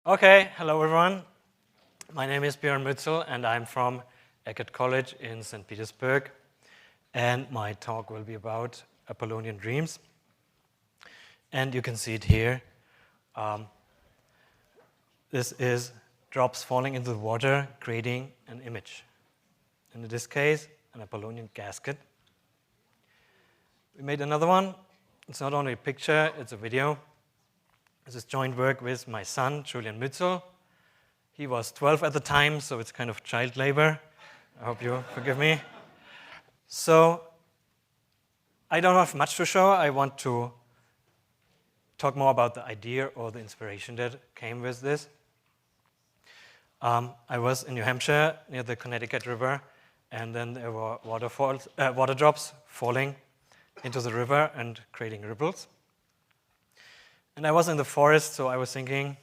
Okay, hello everyone. My name is Bjoern Muetzel and I'm from Eckert College in St. Petersburg. And my talk will be about Apollonian dreams. And you can see it here. This is drops falling into the water, creating an image. And in this case, an Apollonian gasket. We made another one. It's not only a picture, it's a video. This is joint work with my son, Julian Muetzel. He was 12 at the time, so it's kind of child labor. I hope you forgive me. So I don't have much to show. I want to talk more about the idea or the inspiration that came with this. I was in New Hampshire near the Connecticut River, and then there were water drops falling into the river and creating ripples. And I was in the forest, so I was thinking,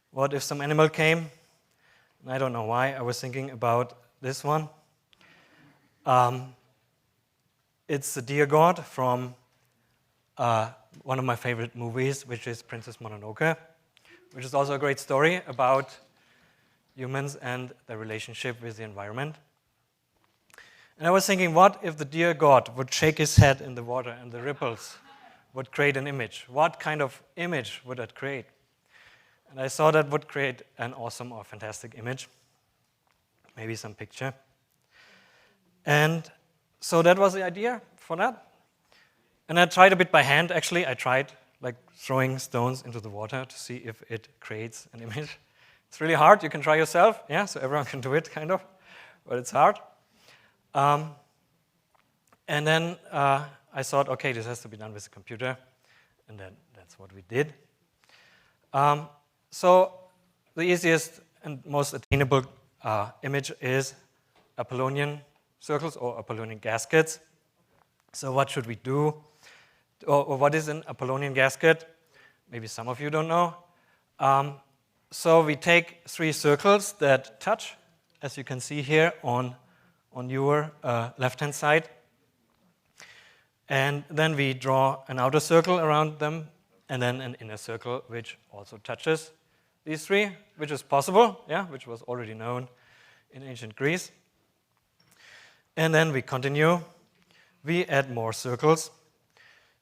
what if some animal came? And I don't know why. I was thinking about this one. It's the deer god from one of my favorite movies, which is Princess Mononoke, which is also a great story about humans and their relationship with the environment. And I was thinking, what if the deer god would shake his head in the water and the ripples would create an image? What kind of image would that create? And I saw that would create an awesome or fantastic image, maybe some picture. And so that was the idea for that. And I tried a bit by hand, actually. I tried like throwing stones into the water to see if it creates an image. It's really hard. You can try yourself, yeah, so everyone can do it, kind of, but it's hard. And then I thought, okay, this has to be done with a computer, and then that's what we did. So the easiest and most attainable image is Apollonian circles or Apollonian gaskets. So what should we do? Or what is an Apollonian gasket? Maybe some of you don't know. So we take 3 circles that touch, as you can see here on your left-hand side. And then we draw an outer circle around them, and then an inner circle which also touches these 3, which is possible, yeah, which was already known in ancient Greece. And then we continue. We add more circles.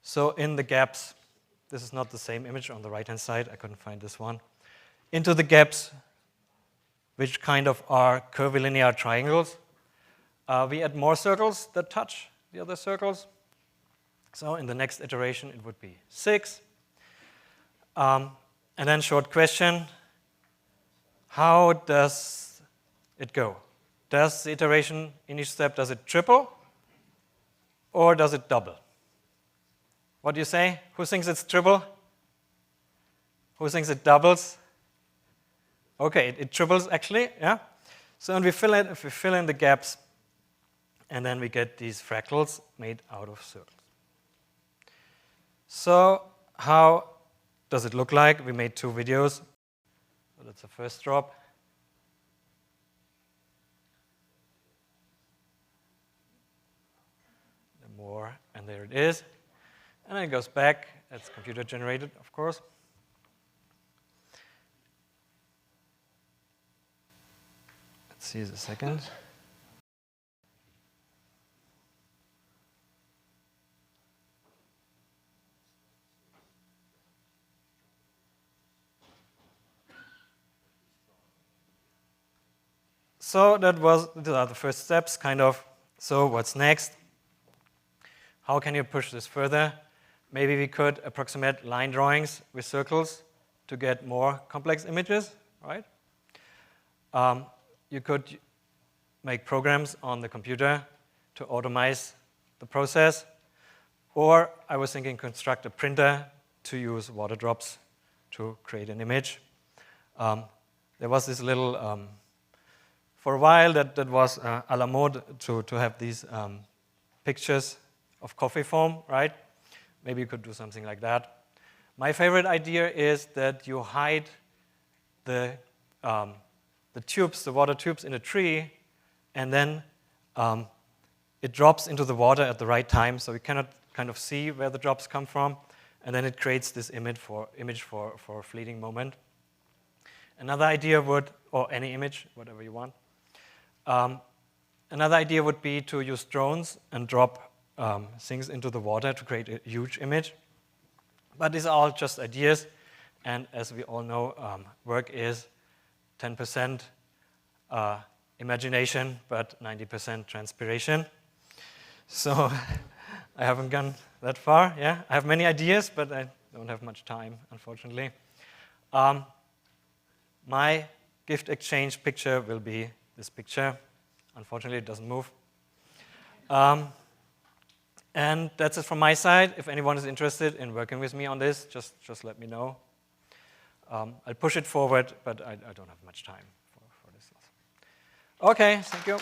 So in the gaps, this is not the same image on the right-hand side, I couldn't find this one. Into the gaps, which kind of are curvilinear triangles, we add more circles that touch the other circles. So in the next iteration, it would be 6. And then short question, how does it go? Does the iteration in each step, does it triple or does it double? What do you say? Who thinks it's triple? Who thinks it doubles? Okay, it triples actually, yeah? So and we fill in the gaps, and then we get these fractals made out of circles. So how does it look like? We made 2 videos. So that's the first drop. More, and there it is. And then it goes back. That's computer generated, of course. Let's see the second. So those are the first steps, kind of. So what's next? How can you push this further? Maybe we could approximate line drawings with circles to get more complex images, right? You could make programs on the computer to automate the process. Or I was thinking construct a printer to use water drops to create an image. There was this little, for a while that was a la mode to have these pictures of coffee foam, right? Maybe you could do something like that. My favorite idea is that you hide the tubes, the water tubes in a tree, and then it drops into the water at the right time, so you cannot kind of see where the drops come from, and then it creates this image for a fleeting moment. Another idea would, or any image, whatever you want. Another idea would be to use drones and drop things into the water to create a huge image. But these are all just ideas, and as we all know, work is 10% imagination, but 90% transpiration. So I haven't gone that far, yeah? I have many ideas, but I don't have much time, unfortunately. My gift exchange picture will be this picture. Unfortunately, it doesn't move. And that's it from my side. If anyone is interested in working with me on this, just let me know. I'll push it forward, but I don't have much time for this. Okay, thank you.